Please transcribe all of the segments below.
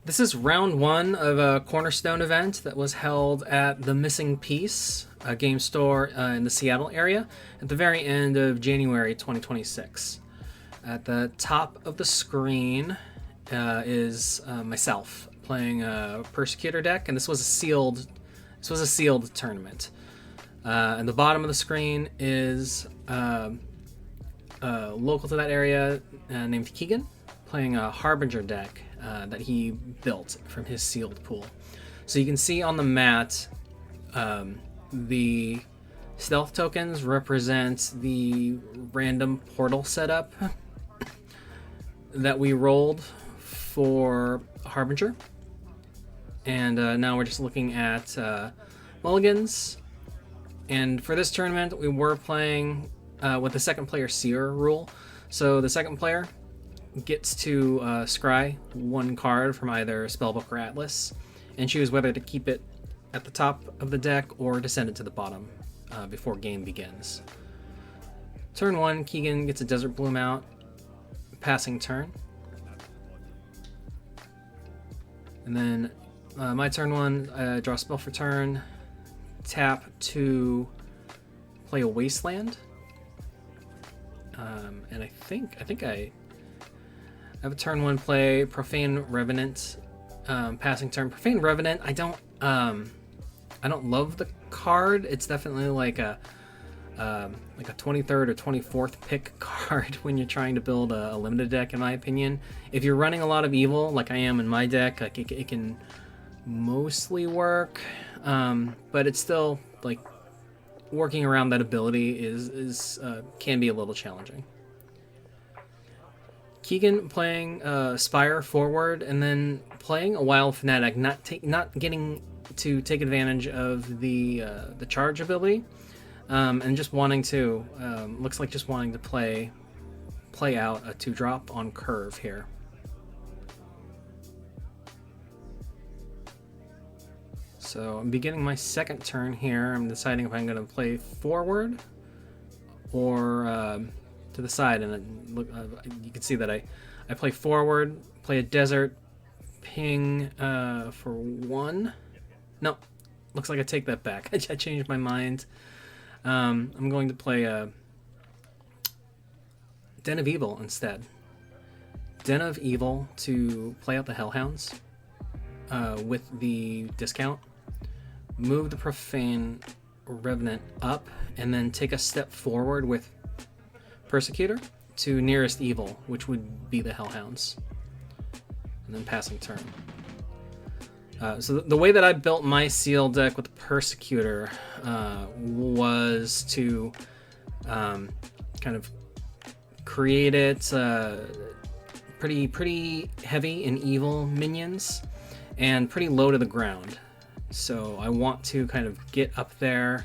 This is round one of a Cornerstone event that was held at the Missing Piece, a game store in the Seattle area, at the very end of January 2026. At the top of the screen is myself playing a Persecutor deck, and this was a sealed tournament. And the bottom of the screen is local to that area named Keegan, playing a Harbinger deck that he built from his sealed pool. So you can see on the mat the stealth tokens represent the random portal setup that we rolled for Harbinger. And now we're just looking at mulligans. And for this tournament, we were playing with the second player seer rule. So the second player gets to scry one card from either Spellbook or Atlas and choose whether to keep it at the top of the deck or to send it to the bottom before game begins. Turn 1, Keegan gets a Desert Bloom out, passing turn. And then my turn 1, I draw a spell for turn, tap to play a Wasteland. And I think I have a turn 1 play Profane Revenant, passing turn. Profane Revenant, I don't love the card. It's definitely like a 23rd or 24th pick card when you're trying to build a limited deck, in my opinion. If you're running a lot of evil, like I am in my deck, like it can mostly work, but it's still like working around that ability is can be a little challenging. Keegan playing Spire forward and then playing a Wild Fanatic, not getting to take advantage of the charge ability, and just wanting to looks like just wanting to play out a 2-drop on curve here. So I'm beginning my second turn here. I'm deciding if I'm going to play forward or to the side, and you can see that I play forward, play a desert, ping for 1. No, looks like I take that back. I changed my mind. I'm going to play a Den of Evil instead. Den of Evil to play out the Hellhounds with the discount. Move the Profane Revenant up, and then take a step forward with Persecutor to nearest evil, which would be the Hellhounds, and then passing turn. So the way that I built my seal deck with the Persecutor was to kind of create it pretty heavy in evil minions and pretty low to the ground. So I want to kind of get up there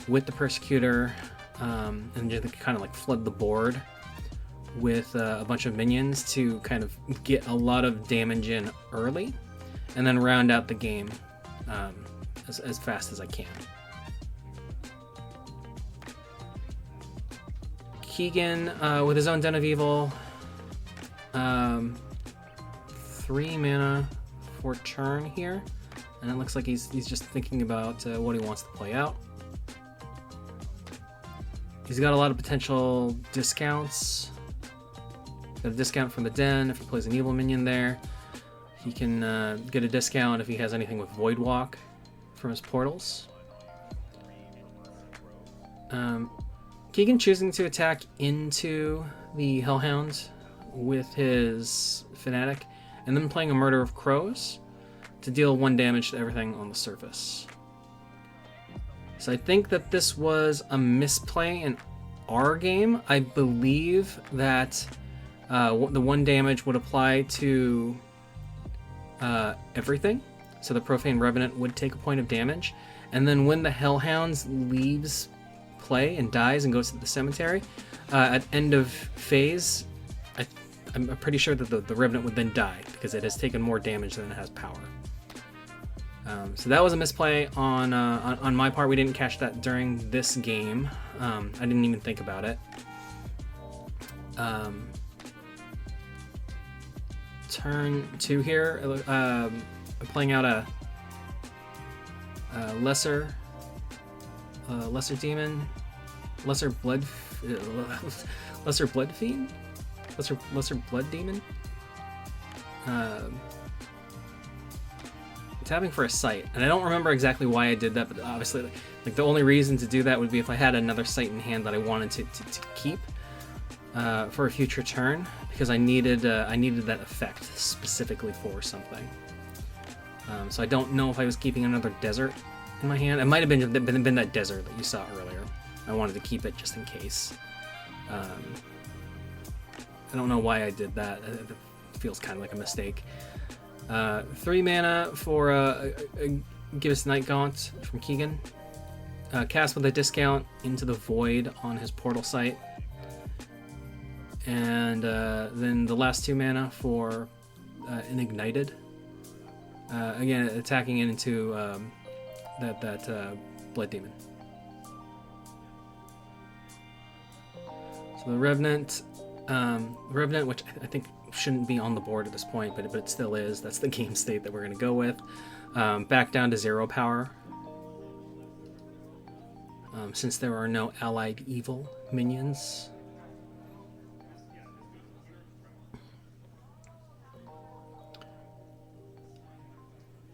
with the Persecutor and just kind of like flood the board with a bunch of minions to kind of get a lot of damage in early, and then round out the game as fast as I can. Keegan with his own Den of Evil, 3 mana for turn here, and it looks like he's just thinking about what he wants to play out. He's got a lot of potential discounts. Got a discount from the Den if he plays an evil minion there. He can get a discount if he has anything with Void Walk from his portals. Keegan choosing to attack into the Hellhound with his Fanatic, and then playing a Murder of Crows to deal 1 damage to everything on the surface. So I think that this was a misplay in our game. I believe that the 1 damage would apply to everything. So the Profane Revenant would take a point of damage. And then when the Hellhounds leaves play and dies and goes to the cemetery, at end of phase, I'm pretty sure that the Revenant would then die because it has taken more damage than it has power. So that was a misplay on my part. We didn't catch that during this game. I didn't even think about it. turn 2 here. I'm playing out a lesser demon, lesser blood fiend, lesser blood demon. Tapping for a sight, and I don't remember exactly why I did that, but obviously, like the only reason to do that would be if I had another sight in hand that I wanted to keep for a future turn, because I needed that effect specifically for something. So I don't know if I was keeping another desert in my hand. It might have been that desert that you saw earlier. I wanted to keep it just in case. I don't know why I did that. It feels kind of like a mistake. 3 mana for Give Us Night Gaunt from Keegan. Cast with a discount into the void on his portal site. And then the last 2 mana for an Ignited. Again, attacking it into that Blood Demon. So the Revenant, which I think shouldn't be on the board at this point, but it still is. That's the game state that we're going to go with. Back down to 0 power. Since there are no allied evil minions.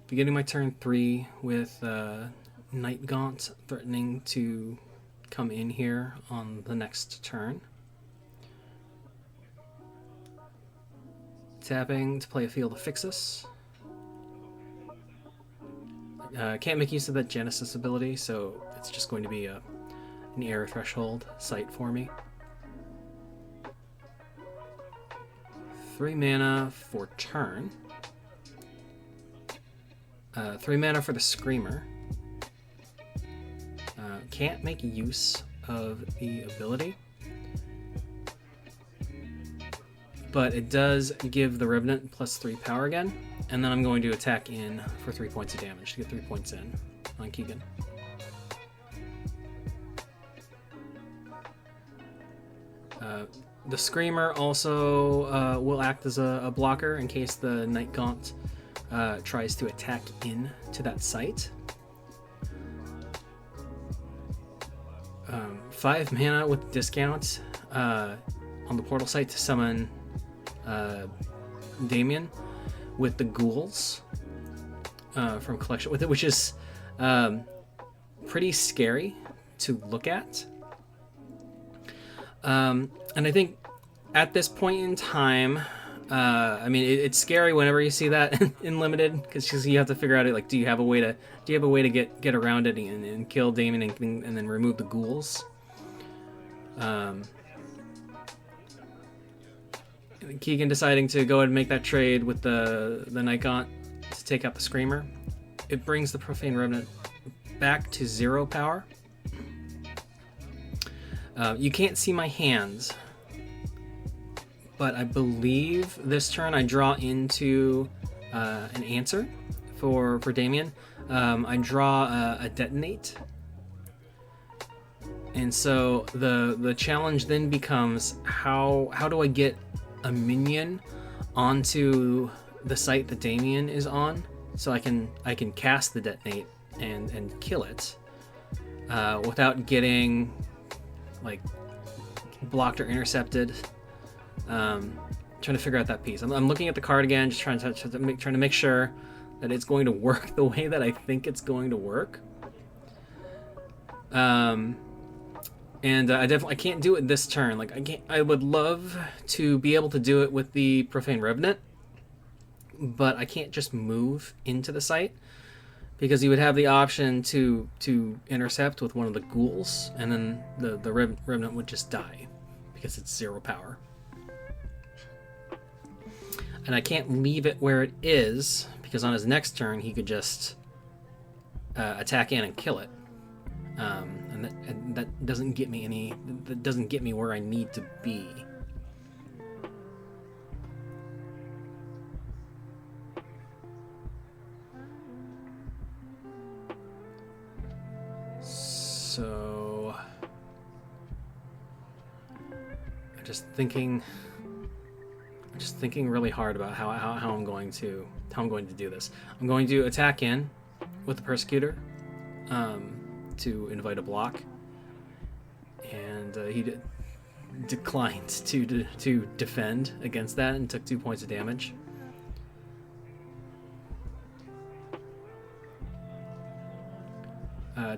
Beginning my turn 3 with Night Gaunt threatening to come in here on the next turn. Tapping to play a Field of Fixus. Can't make use of that Genesis ability, so it's just going to be an Air Threshold site for me. 3 mana for turn. 3 mana for the Screamer. Can't make use of the ability, but it does give the Revenant +3 power again, and then I'm going to attack in for 3 points of damage to get 3 points in on Keegan. The Screamer also will act as a blocker in case the Night Gaunt tries to attack in to that site. 5 mana with discount on the portal site to summon Damien with the ghouls from collection with it, which is pretty scary to look at. And I think at this point in time, I mean, it's scary whenever you see that in limited, because you have to figure out like, do you have a way to get around it and kill Damien and then remove the ghouls? Keegan deciding to go ahead and make that trade with the Night Gaunt to take out the Screamer. It brings the Profane Revenant back to 0 power. You can't see my hands, but I believe this turn I draw into an answer for Damien. I draw a Detonate. And so the challenge then becomes how do I get a minion onto the site that Damien is on, so I can cast the Detonate and kill it without getting like blocked or intercepted. Trying to figure out that piece. I'm looking at the card again, just trying to make sure that it's going to work the way that I think it's going to work. And I can't do it this turn. Like I would love to be able to do it with the Profane Revenant, but I can't just move into the site, because you would have the option to intercept with one of the ghouls, and then the Revenant would just die because it's 0 power. And I can't leave it where it is, because on his next turn he could just attack in and kill it. And that doesn't get me that doesn't get me where I need to be. So I'm just thinking I'm just thinking really hard about how I'm going to do this. I'm going to attack in with the Persecutor to invite a block, and he declined to defend against that and took 2 points of damage.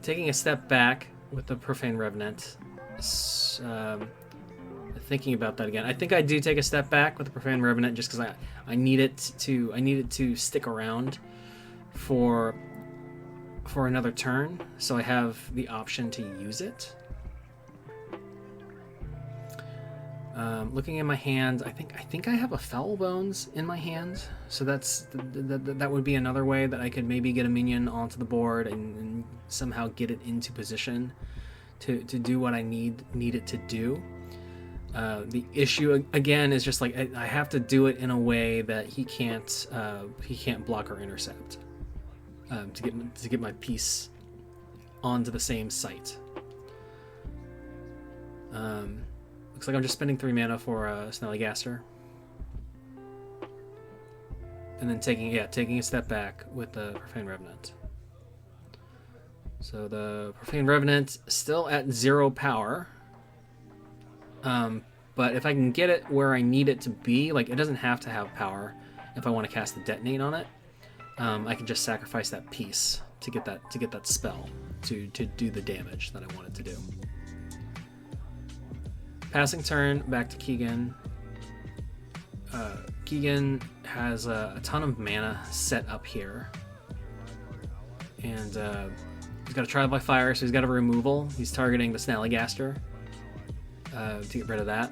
Taking a step back with the Profane Revenant. Thinking about that again, I think I do take a step back with the Profane Revenant just because I need it to stick around for another turn, so I have the option to use it. Looking at my hand, I think I have a Foul Bones in my hand, so that would be another way that I could maybe get a minion onto the board and somehow get it into position to do what I need it to do. The issue again is just like I have to do it in a way that he can't block or intercept to get my piece onto the same site. Looks like I'm just spending 3 mana for Snallygaster, and then taking a step back with the Profane Revenant. So the Profane Revenant still at 0 power. But if I can get it where I need it to be, like it doesn't have to have power if I want to cast the Detonate on it. I can just sacrifice that piece to get that spell to do the damage that I want it to do. Passing turn back to Keegan. Keegan has a ton of mana set up here, and he's got a Trial by Fire, so he's got a removal. He's targeting the Snallygaster to get rid of that.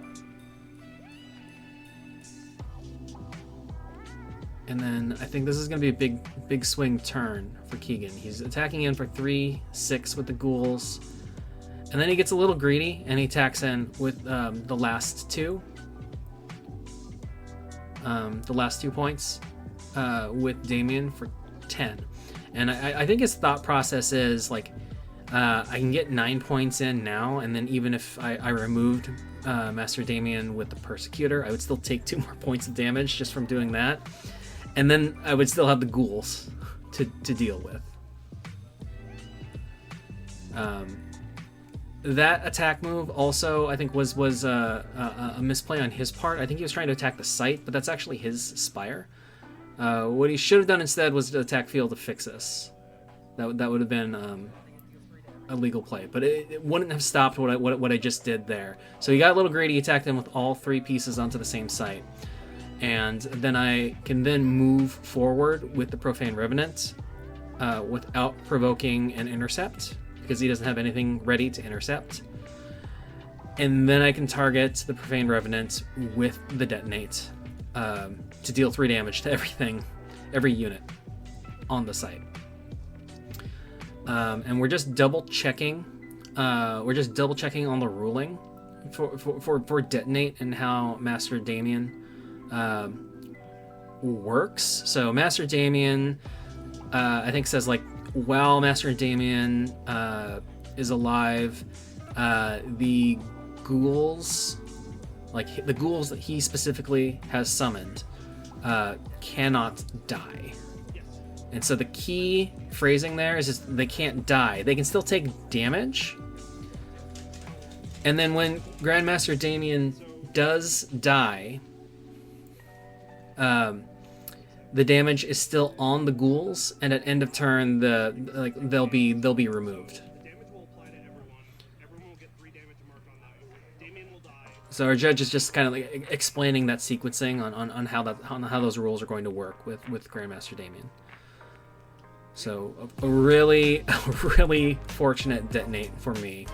And then I think this is going to be a big swing turn for Keegan. He's attacking in for 3/6 with the ghouls, and then he gets a little greedy and he attacks in with the last 2 points with Damien for 10. And I think his thought process is like, I can get 9 points in now, and then even if I removed Master Damien with the Persecutor, I would still take 2 more points of damage just from doing that, and then I would still have the ghouls to deal with. That attack move also, I think, was a misplay on his part. I think he was trying to attack the site, but that's actually his Spire. What he should have done instead was to attack field to fix this. That would have been a legal play, but it wouldn't have stopped what I just did there. So he got a little greedy, attacked him with all 3 pieces onto the same site, and then I can then move forward with the Profane Revenant without provoking an intercept, because he doesn't have anything ready to intercept. And then I can target the Profane Revenant with the Detonate to deal 3 damage to every unit on the site. And we're just double checking. We're just double checking on the ruling for Detonate and how Master Damien works. So Master Damien, I think, says like, while Master Damien is alive, the ghouls, like the ghouls that he specifically has summoned, cannot die. And so the key phrasing there is just they can't die. They can still take damage. And then when Grandmaster Damien does die, the damage is still on the ghouls, and at end of turn, they'll be removed. So our judge is just kind of like explaining that sequencing on how those rules are going to work with Grandmaster Damien. So a really fortunate Detonate for me,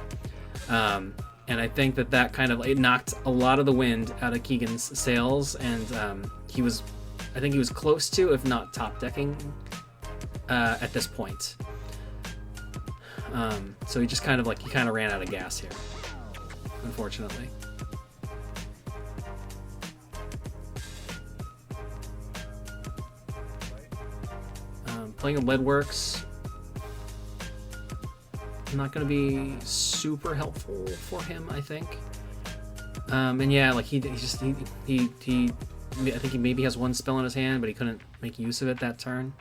and I think that kind of, it knocked a lot of the wind out of Keegan's sails, and I think he was close to, if not top decking, at this point. So he just kind of ran out of gas here, unfortunately. Playing a Leadworks, not going to be super helpful for him, I think. And yeah, like he I think he maybe has one spell in his hand, but he couldn't make use of it that turn.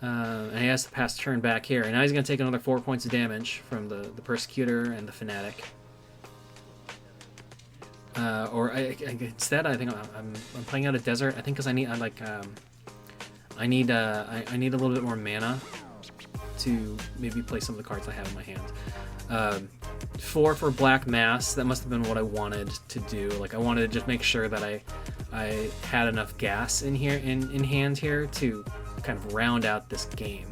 And he has to pass turn back here. And now he's going to take another 4 points of damage from the Persecutor and the Fanatic. Instead, I think I'm playing out a Desert. I think because I need a little bit more mana to maybe play some of the cards I have in my hand. 4 for Black Mass. That must have been what I wanted to do. Like, I wanted to just make sure that I had enough gas in here in hand here to kind of round out this game.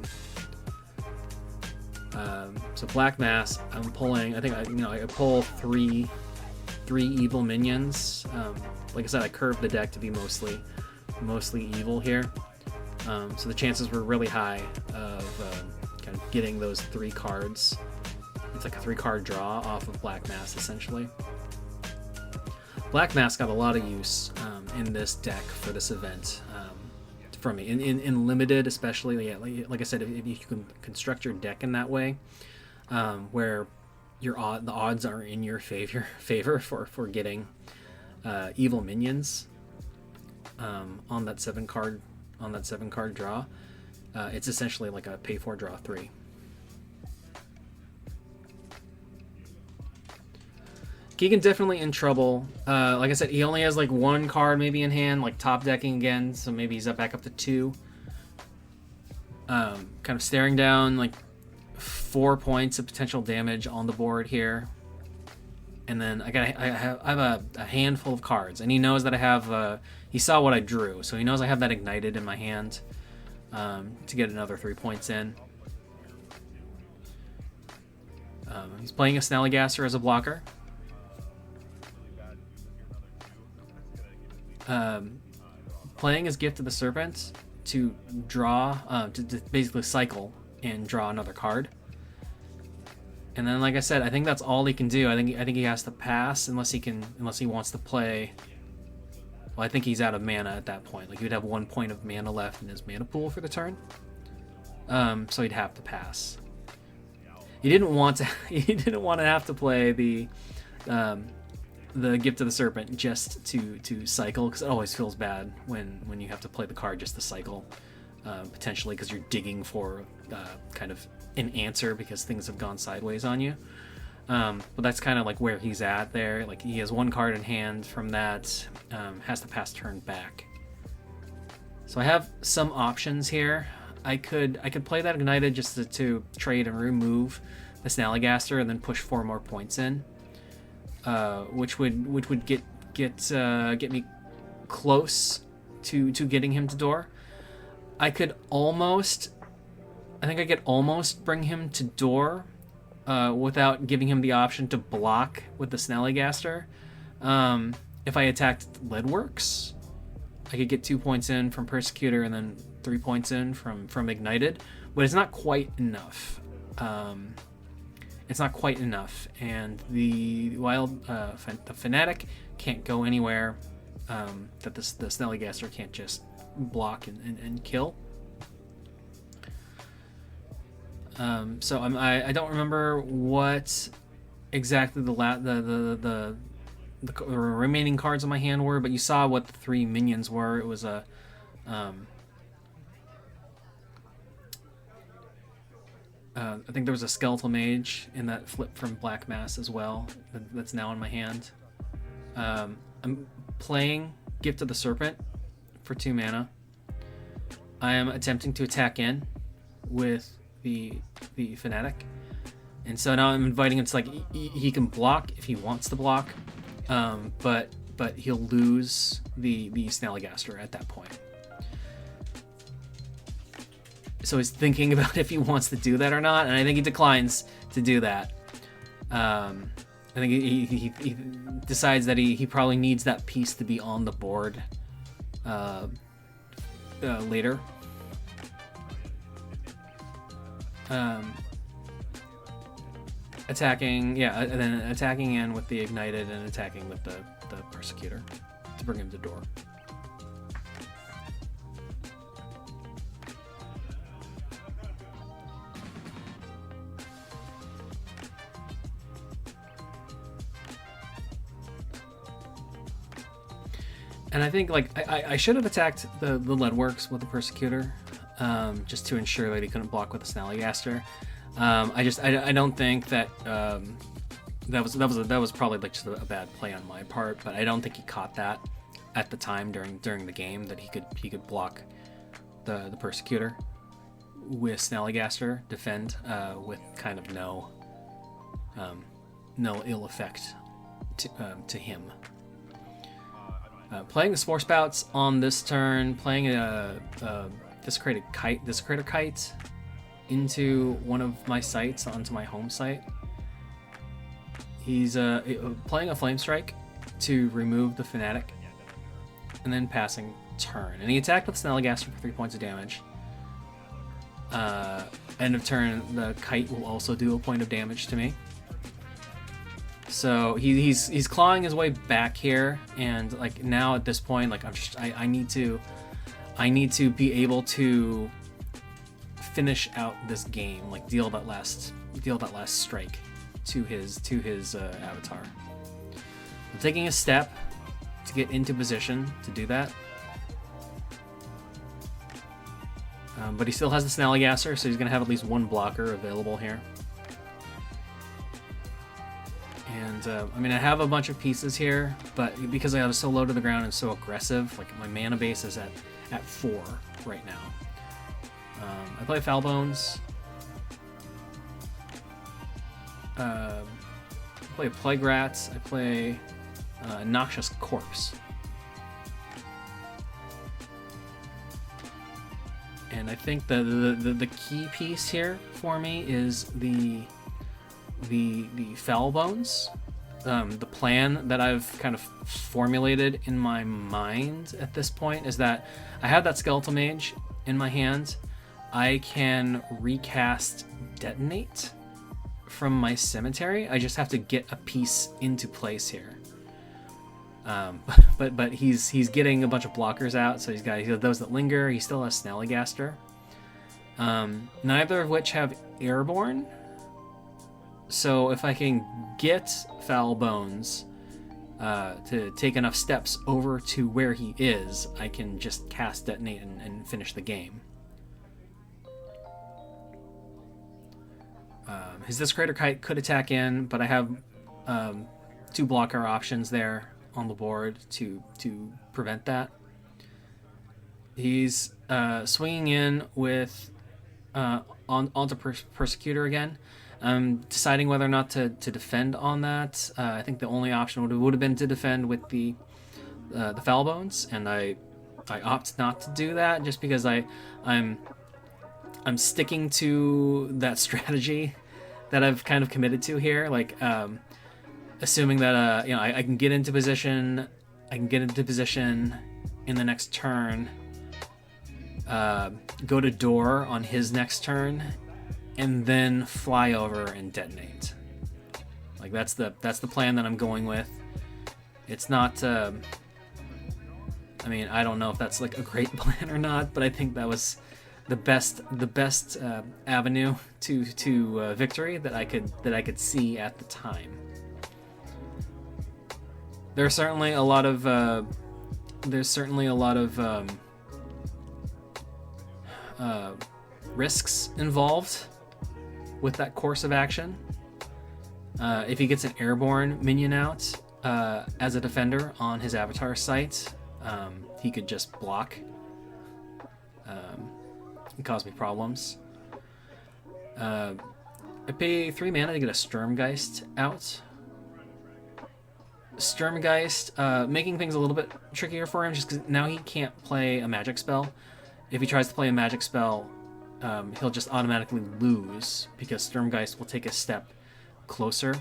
So Black Mass, I'm pulling. I think I pull three evil minions. Like I said, I curved the deck to be mostly evil here. So the chances were really high of kind of getting those 3 cards. It's like a 3-card draw off of Black Mass, essentially. Black Mass got a lot of use in this deck for this event for me. In limited, especially, yeah, like I said, if you can construct your deck in that way, where the odds are in your favor for getting evil minions on that 7-card draw, it's essentially like a pay 4 draw 3. Keegan definitely in trouble. Like I said, he only has like 1 card maybe in hand, like top decking again, so maybe he's back up to 2. Kind of staring down like 4 points of potential damage on the board here. And then I have a handful of cards, and he knows that I have. He saw what I drew, so he knows I have that ignited in my hand to get another 3 points in. He's playing a Snallygaster as a blocker. Playing his Gift of the Serpent to draw, to basically cycle and draw another card. And then, like I said, I think that's all he can do. I think he has to pass unless he wants to play. Well, I think he's out of mana at that point. Like, he would have 1 point of mana left in his mana pool for the turn. So he'd have to pass. He didn't want to. He didn't want to have to play the Gift of the Serpent just to cycle, because it always feels bad when you have to play the card just to cycle, potentially because you're digging for kind of an answer because things have gone sideways on you. But that's kind of like where he's at there. Like, he has 1 card in hand from that, has to pass turn back. So I have some options here. I could play that ignited just to trade and remove the Snallygaster and then push 4 more points in. Which would get me close to getting him to door. I could almost bring him to door without giving him the option to block with the Snallygaster. If I attacked Leadworks, I could get 2 points in from Persecutor and then 3 points in from Ignited, but it's not quite enough. It's not quite enough, and the Fanatic can't go anywhere that the Snallygaster can't just block and kill. So I don't remember what exactly the remaining cards in my hand were, but you saw what the 3 minions were. It was a I think there was a Skeletal Mage in that flip from Black Mass as well. That's now in my hand. I'm playing Gift of the Serpent for 2 mana. I am attempting to attack in with the Fanatic, and so now I'm inviting him to, like, he can block if he wants to block, but he'll lose the Snallygaster at that point. So he's thinking about if he wants to do that or not, and I think he declines to do that. I think he decides that he probably needs that piece to be on the board later. Attacking in with the Ignited and attacking with the Persecutor to bring him to door. And I think like I should have attacked the Leadworks with the Persecutor, just to ensure that he couldn't block with the Snallygaster. I don't think that that was probably like just a bad play on my part, but I don't think he caught that at the time during the game that he could block the Persecutor with Snallygaster, defend with kind of no ill effect to him. Playing the Spore Spouts on this turn, playing a Desecrator Kite into one of my sites, onto my home site. He's playing a Flame Strike to remove the Fanatic, and then passing turn. And he attacked with Snallygaster for 3 points of damage. End of turn, the Kite will also do a point of damage to me. So he's clawing his way back here, and like now at this point, like I need to be able to finish out this game, like deal that last strike to his avatar. I'm taking a step to get into position to do that, but he still has the Snallygaster, so he's gonna have at least one blocker available here. And I mean, I have a bunch of pieces here, but because I was so low to the ground and so aggressive, like my mana base is at 4 right now. I play Foul Bones. I play Plague Rats. I play Noxious Corpse. And I think the key piece here for me is the Foul Bones. The plan that I've kind of formulated in my mind at this point is that I have that Skeletal Mage in my hand. I can recast Detonate from my cemetery. I just have to get a piece into place here. But he's getting a bunch of blockers out, so he's got those that linger. He still has Snallygaster. Neither of which have Airborne. So if I can get Foul Bones to take enough steps over to where he is, I can just cast Detonate and finish the game. His Desecrator Kite could attack in, but I have 2 blocker options there on the board to prevent that. He's swinging in with onto Persecutor again. Deciding whether or not to defend on that. I think the only option would have been to defend with the Foul Bones, and I opt not to do that just because I'm sticking to that strategy that I've kind of committed to here, like assuming that I can get into position. I can get into position in the next turn. Go to door on his next turn, and then fly over and detonate. Like that's the plan that I'm going with. It's not. I mean, I don't know if that's like a great plan or not, but I think that was the best avenue to victory that I could see at the time. There's certainly a lot of risks involved with that course of action. If he gets an airborne minion out as a defender on his avatar site, he could just block and cause me problems. I pay 3 mana to get a Sturmgeist out. Sturmgeist, making things a little bit trickier for him just because now he can't play a magic spell. If he tries to play a magic spell, he'll just automatically lose because Sturmgeist will take a step closer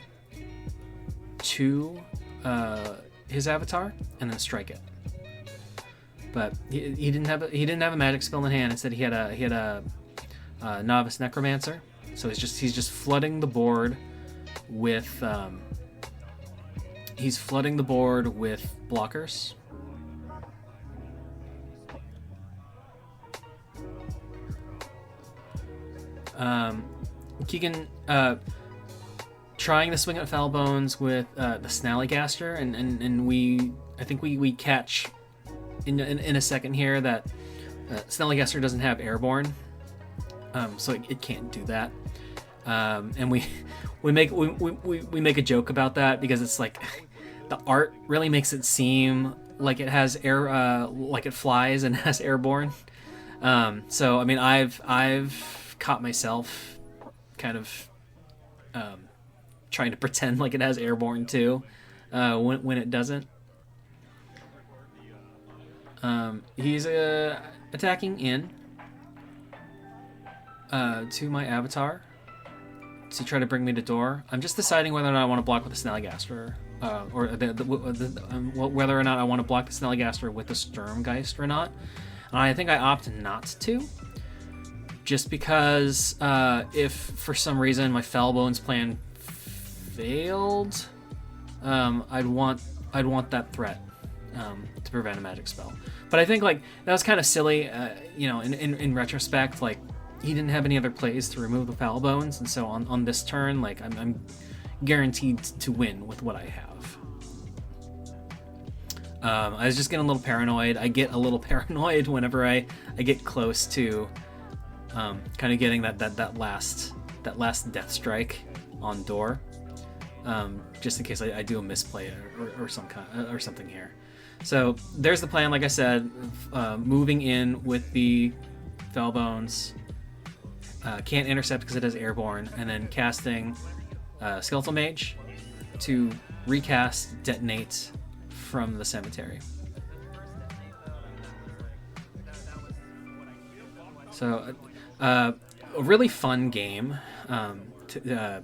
to his avatar and then strike it. But he didn't have a magic spell in hand. Instead, he had a novice necromancer. So he's just flooding the board with blockers. Keegan trying to swing at Foul Bones with the Snallygaster, and I think we catch in a second here that Snelligaster doesn't have airborne, so it can't do that. And we make a joke about that because it's like the art really makes it seem like it has air, like it flies and has airborne. So I mean, I've caught myself kind of trying to pretend like it has airborne too, when it doesn't. He's attacking in to my avatar to try to bring me to door. I'm just deciding whether or not I want to block with the Snelligaster, or whether or not I want to block the Snelligaster with the Sturmgeist or not. And I think I opt not to, just because if for some reason my Fellbones plan failed, I'd want that threat to prevent a magic spell. But I think like that was kind of silly, in retrospect. Like he didn't have any other plays to remove the Fellbones, and so on this turn, like I'm guaranteed to win with what I have. I was just getting a little paranoid. I get a little paranoid whenever I get close to kind of getting that last death strike on door, just in case I do a misplay or something here. So there's the plan. Like I said, moving in with the Fellbones, can't intercept because it has airborne, and then casting Skeletal Mage to recast Detonate from the cemetery. So a really fun game to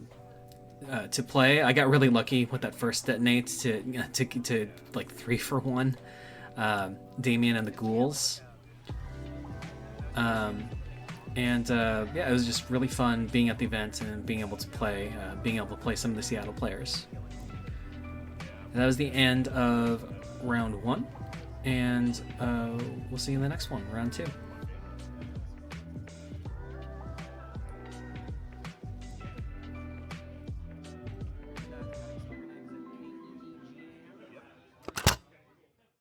play. I got really lucky with that first Detonate to like 3-for-1 Damien and the Ghouls. It was just really fun being at the event and being able to play some of the Seattle players. And that was the end of round 1, and we'll see you in the next one, round 2.